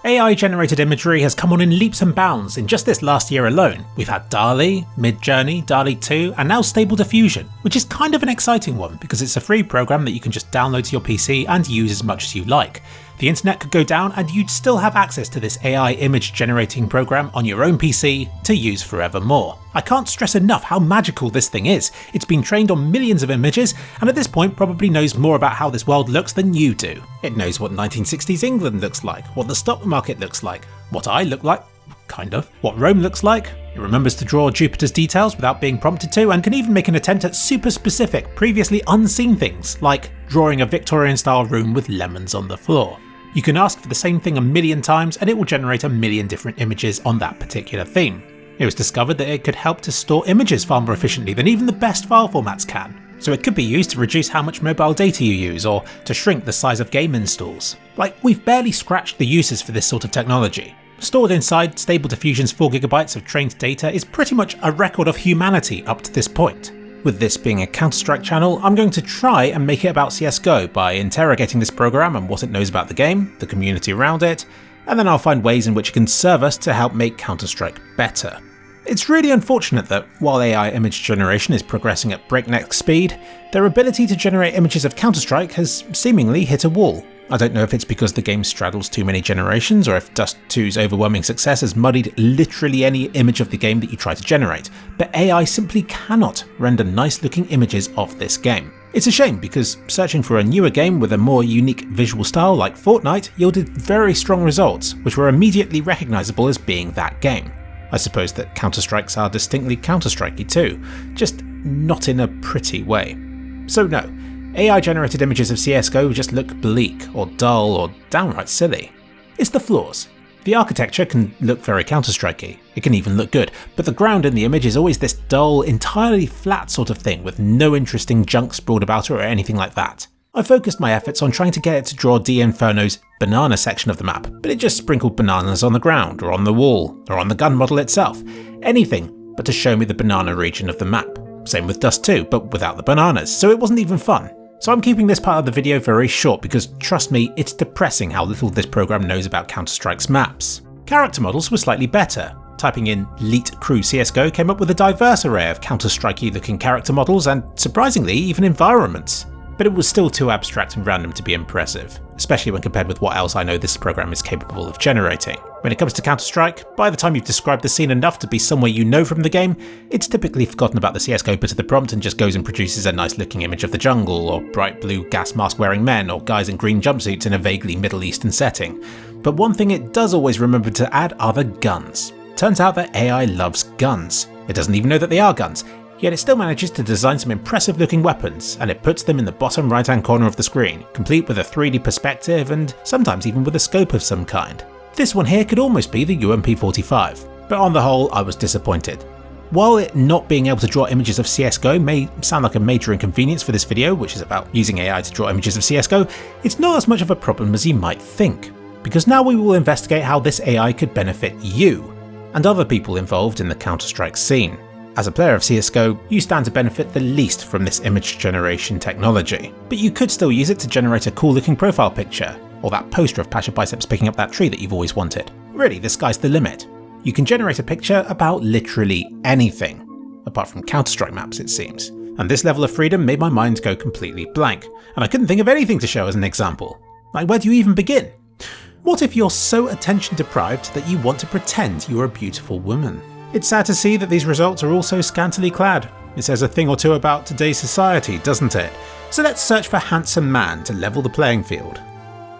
AI-generated imagery has come on in leaps and bounds in just this last year alone. We've had DALL-E, Midjourney, DALL-E 2, and now Stable Diffusion, which is kind of an exciting one because it's a free program that you can just download to your PC and use as much as you like. The internet could go down and you'd still have access to this AI image generating program on your own PC to use forevermore. I can't stress enough how magical this thing is. It's been trained on millions of images and at this point probably knows more about how this world looks than you do. It knows what 1960s England looks like, what the stock market looks like, what I look like, kind of, what Rome looks like. It remembers to draw Jupiter's details without being prompted to, and can even make an attempt at super specific, previously unseen things, like drawing a Victorian style room with lemons on the floor. You can ask for the same thing a million times and it will generate a million different images on that particular theme. It was discovered that it could help to store images far more efficiently than even the best file formats can. So it could be used to reduce how much mobile data you use or to shrink the size of game installs. Like, we've barely scratched the uses for this sort of technology. Stored inside Stable Diffusion's 4GB of trained data is pretty much a record of humanity up to this point. With this being a Counter-Strike channel, I'm going to try and make it about CSGO by interrogating this program and what it knows about the game, the community around it, and then I'll find ways in which it can serve us to help make Counter-Strike better. It's really unfortunate that, while AI image generation is progressing at breakneck speed, their ability to generate images of Counter-Strike has seemingly hit a wall. I don't know if it's because the game straddles too many generations, or if Dust 2's overwhelming success has muddied literally any image of the game that you try to generate, but AI simply cannot render nice looking images of this game. It's a shame because searching for a newer game with a more unique visual style like Fortnite yielded very strong results, which were immediately recognisable as being that game. I suppose that Counter-Strikes are distinctly Counter-Strikey too, just not in a pretty way. So no, AI-generated images of CSGO just look bleak, or dull, or downright silly. It's the flaws. The architecture can look very Counter-Strikey, it can even look good, but the ground in the image is always this dull, entirely flat sort of thing with no interesting junk sprawled about it or anything like that. I focused my efforts on trying to get it to draw D'Inferno's banana section of the map, but it just sprinkled bananas on the ground, or on the wall, or on the gun model itself. Anything but to show me the banana region of the map. Same with Dust 2, but without the bananas, so it wasn't even fun. So I'm keeping this part of the video very short because, trust me, it's depressing how little this program knows about Counter-Strike's maps. Character models were slightly better. Typing in Elite Crew CSGO came up with a diverse array of Counter-Strikey looking character models and, surprisingly, even environments. But it was still too abstract and random to be impressive, especially when compared with what else I know this program is capable of generating. When it comes to Counter-Strike, by the time you've described the scene enough to be somewhere you know from the game, it's typically forgotten about the CSGO bit of the prompt and just goes and produces a nice looking image of the jungle, or bright blue gas mask wearing men, or guys in green jumpsuits in a vaguely Middle Eastern setting. But one thing it does always remember to add are the guns. Turns out that AI loves guns. It doesn't even know that they are guns. Yet it still manages to design some impressive looking weapons, and it puts them in the bottom right hand corner of the screen, complete with a 3D perspective and sometimes even with a scope of some kind. This one here could almost be the UMP-45, but on the whole I was disappointed. While it not being able to draw images of CSGO may sound like a major inconvenience for this video, which is about using AI to draw images of CSGO, it's not as much of a problem as you might think, because now we will investigate how this AI could benefit you, and other people involved in the Counter-Strike scene. As a player of CSGO, you stand to benefit the least from this image generation technology, but you could still use it to generate a cool looking profile picture, or that poster of Pasha Biceps picking up that tree that you've always wanted. Really, the sky's the limit. You can generate a picture about literally anything, apart from Counter-Strike maps it seems, and this level of freedom made my mind go completely blank, and I couldn't think of anything to show as an example. Like, where do you even begin? What if you're so attention deprived that you want to pretend you're a beautiful woman? It's sad to see that these results are also scantily clad. It says a thing or two about today's society, doesn't it? So let's search for handsome man to level the playing field.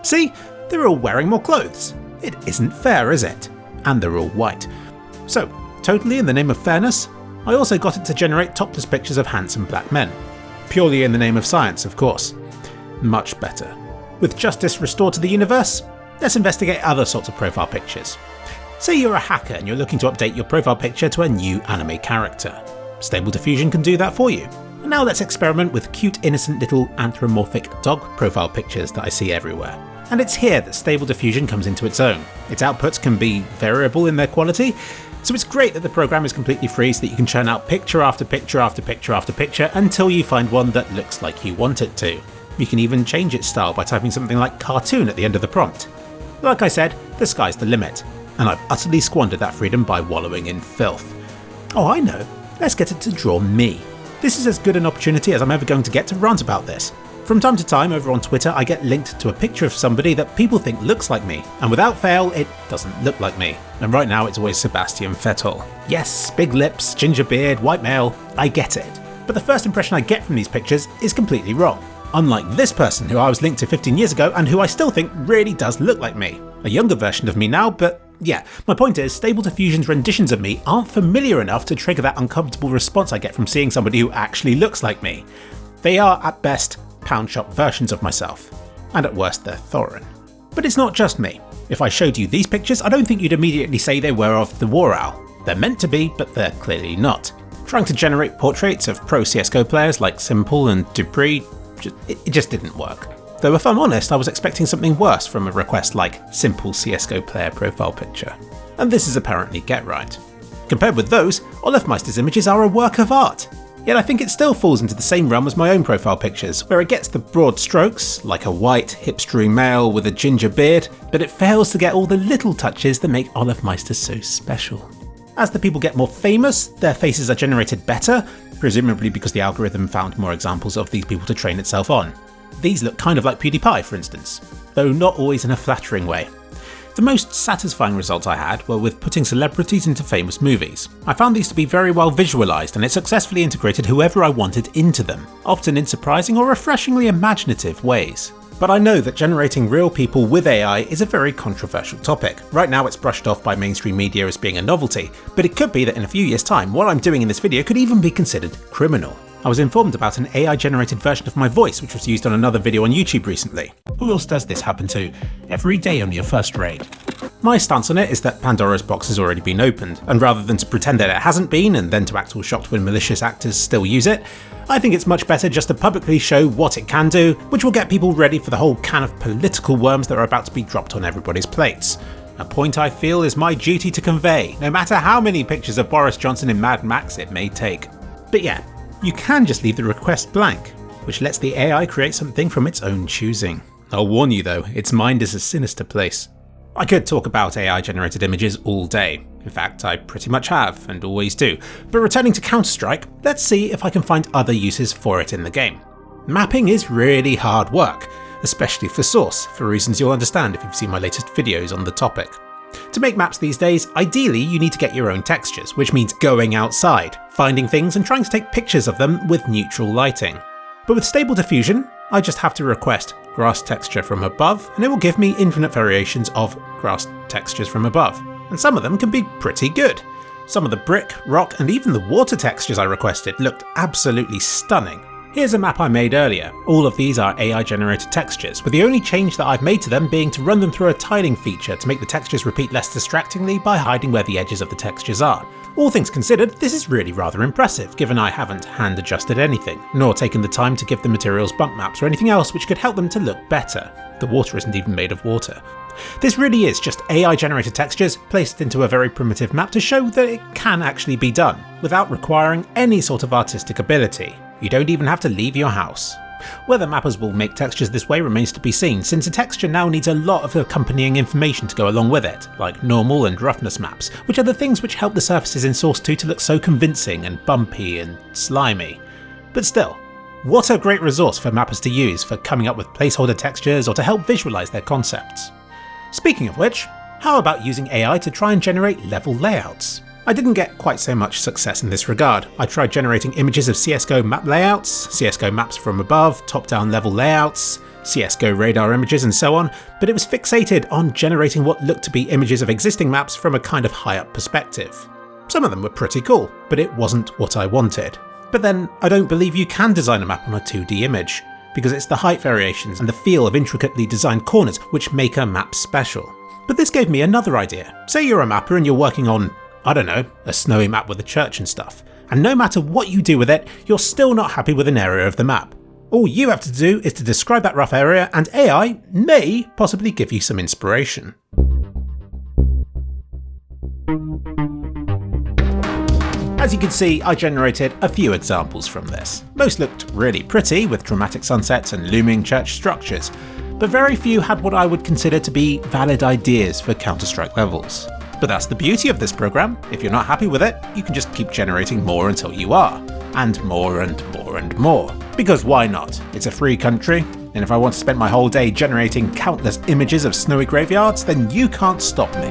See? They're all wearing more clothes. It isn't fair, is it? And they're all white. So, totally in the name of fairness, I also got it to generate topless pictures of handsome black men. Purely in the name of science, of course. Much better. With justice restored to the universe, let's investigate other sorts of profile pictures. Say you're a hacker and you're looking to update your profile picture to a new anime character. Stable Diffusion can do that for you. And now let's experiment with cute innocent little anthropomorphic dog profile pictures that I see everywhere. And it's here that Stable Diffusion comes into its own. Its outputs can be variable in their quality, so it's great that the program is completely free so that you can churn out picture after picture after picture after picture until you find one that looks like you want it to. You can even change its style by typing something like cartoon at the end of the prompt. Like I said, The sky's the limit, and I've utterly squandered that freedom by wallowing in filth. Oh, I know, let's get it to draw me. This is as good an opportunity as I'm ever going to get to rant about this. From time to time over on Twitter I get linked to a picture of somebody that people think looks like me, and without fail it doesn't look like me. And right now it's always Sebastian Vettel. Yes, big lips, ginger beard, white male, I get it. But the first impression I get from these pictures is completely wrong. Unlike this person who I was linked to 15 years ago and who I still think really does look like me. A younger version of me now, but yeah, my point is Stable Diffusion's renditions of me aren't familiar enough to trigger that uncomfortable response I get from seeing somebody who actually looks like me. They are, at best, pound shop versions of myself, and at worst they're foreign. But it's not just me. If I showed you these pictures, I don't think you'd immediately say they were of the War Owl. They're meant to be, but they're clearly not. Trying to generate portraits of pro CSGO players like Simple and Dupree, it just didn't work. Though if I'm honest, I was expecting something worse from a request like Simple CSGO player profile picture. And this is apparently get right. Compared with those, Olafmeister's images are a work of art. Yet I think it still falls into the same realm as my own profile pictures, where it gets the broad strokes, like a white, hipstery male with a ginger beard, but it fails to get all the little touches that make Olafmeister so special. As the people get more famous, their faces are generated better, presumably because the algorithm found more examples of these people to train itself on. These look kind of like PewDiePie, for instance, though not always in a flattering way. The most satisfying results I had were with putting celebrities into famous movies. I found these to be very well visualised and it successfully integrated whoever I wanted into them, often in surprising or refreshingly imaginative ways. But I know that generating real people with AI is a very controversial topic. Right now it's brushed off by mainstream media as being a novelty, but it could be that in a few years' time what I'm doing in this video could even be considered criminal. I was informed about an AI-generated version of my voice which was used on another video on YouTube recently. Who else does this happen to? Every day on your first raid. My stance on it is that Pandora's box has already been opened, and rather than to pretend that it hasn't been and then to act all shocked when malicious actors still use it, I think it's much better just to publicly show what it can do, which will get people ready for the whole can of political worms that are about to be dropped on everybody's plates. A point I feel is my duty to convey, no matter how many pictures of Boris Johnson in Mad Max it may take. But yeah, you can just leave the request blank, which lets the AI create something from its own choosing. I'll warn you though, its mind is a sinister place. I could talk about AI-generated images all day. In fact, I pretty much have, and always do. But returning to Counter-Strike, let's see if I can find other uses for it in the game. Mapping is really hard work, especially for Source, for reasons you'll understand if you've seen my latest videos on the topic. To make maps these days, ideally you need to get your own textures, which means going outside, finding things and trying to take pictures of them with neutral lighting. But with Stable Diffusion, I just have to request grass texture from above, and it will give me infinite variations of grass textures from above. And some of them can be pretty good. Some of the brick, rock, and even the water textures I requested looked absolutely stunning. Here's a map I made earlier. All of these are AI-generated textures, with the only change that I've made to them being to run them through a tiling feature to make the textures repeat less distractingly by hiding where the edges of the textures are. All things considered, this is really rather impressive, given I haven't hand-adjusted anything, nor taken the time to give the materials bump maps or anything else which could help them to look better. The water isn't even made of water. This really is just AI-generated textures placed into a very primitive map to show that it can actually be done, without requiring any sort of artistic ability. You don't even have to leave your house. Whether mappers will make textures this way remains to be seen, since a texture now needs a lot of accompanying information to go along with it, like normal and roughness maps, which are the things which help the surfaces in Source 2 to look so convincing and bumpy and slimy. But still, what a great resource for mappers to use for coming up with placeholder textures or to help visualise their concepts. Speaking of which, how about using AI to try and generate level layouts? I didn't get quite so much success in this regard. I tried generating images of CSGO map layouts, CSGO maps from above, top-down level layouts, CSGO radar images and so on, but it was fixated on generating what looked to be images of existing maps from a kind of high-up perspective. Some of them were pretty cool, but it wasn't what I wanted. But then, I don't believe you can design a map on a 2D image, because it's the height variations and the feel of intricately designed corners which make a map special. But this gave me another idea. Say you're a mapper and you're working on, I don't know, a snowy map with a church and stuff, and no matter what you do with it, you're still not happy with an area of the map. All you have to do is to describe that rough area, and AI may possibly give you some inspiration. As you can see, I generated a few examples from this. Most looked really pretty, with dramatic sunsets and looming church structures. but very few had what I would consider to be valid ideas for Counter-Strike levels. But that's the beauty of this program. If you're not happy with it, you can just keep generating more until you are. And more and more and more. Because why not? It's a free country, and if I want to spend my whole day generating countless images of snowy graveyards, then you can't stop me.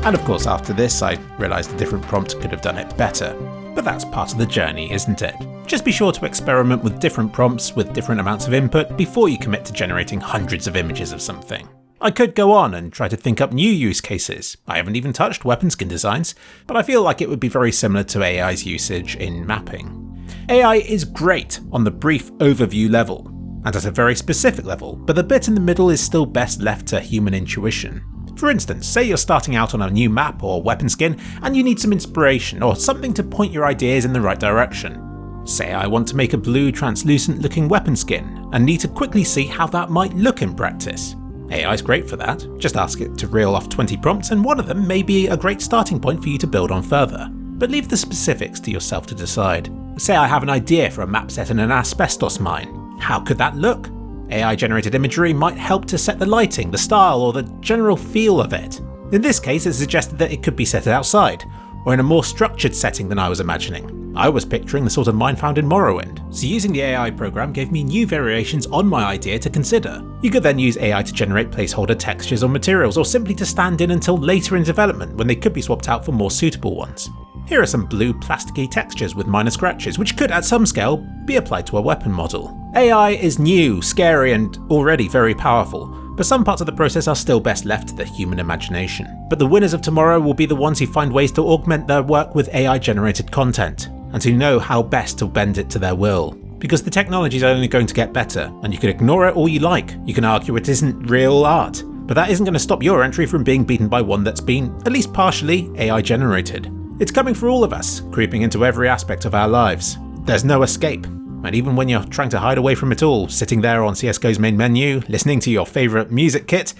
And of course after this I realised a different prompt could have done it better. But that's part of the journey, isn't it? Just be sure to experiment with different prompts with different amounts of input before you commit to generating hundreds of images of something. I could go on and try to think up new use cases. I haven't even touched weapon skin designs, but I feel like it would be very similar to AI's usage in mapping. AI is great on the brief overview level, and at a very specific level, but the bit in the middle is still best left to human intuition. For instance, say you're starting out on a new map or weapon skin, and you need some inspiration or something to point your ideas in the right direction. Say I want to make a blue translucent looking weapon skin, and need to quickly see how that might look in practice. AI's great for that. Just ask it to reel off 20 prompts and one of them may be a great starting point for you to build on further. But leave the specifics to yourself to decide. Say I have an idea for a map set in an asbestos mine. How could that look? AI generated imagery might help to set the lighting, the style, or the general feel of it. In this case it suggested that it could be set outside, or in a more structured setting than I was imagining. I was picturing the sort of mine found in Morrowind, so using the AI program gave me new variations on my idea to consider. You could then use AI to generate placeholder textures or materials, or simply to stand in until later in development when they could be swapped out for more suitable ones. Here are some blue plasticky textures with minor scratches, which could at some scale be applied to a weapon model. AI is new, scary and already very powerful, but some parts of the process are still best left to the human imagination. But the winners of tomorrow will be the ones who find ways to augment their work with AI generated content, and who know how best to bend it to their will. Because the technology is only going to get better, and you can ignore it all you like. You can argue it isn't real art, but that isn't going to stop your entry from being beaten by one that's been, at least partially, AI generated. It's coming for all of us, creeping into every aspect of our lives. There's no escape. And even when you're trying to hide away from it all, sitting there on CSGO's main menu, listening to your favourite music kit,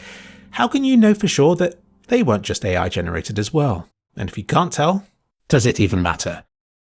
how can you know for sure that they weren't just AI generated as well? And if you can't tell, does it even matter?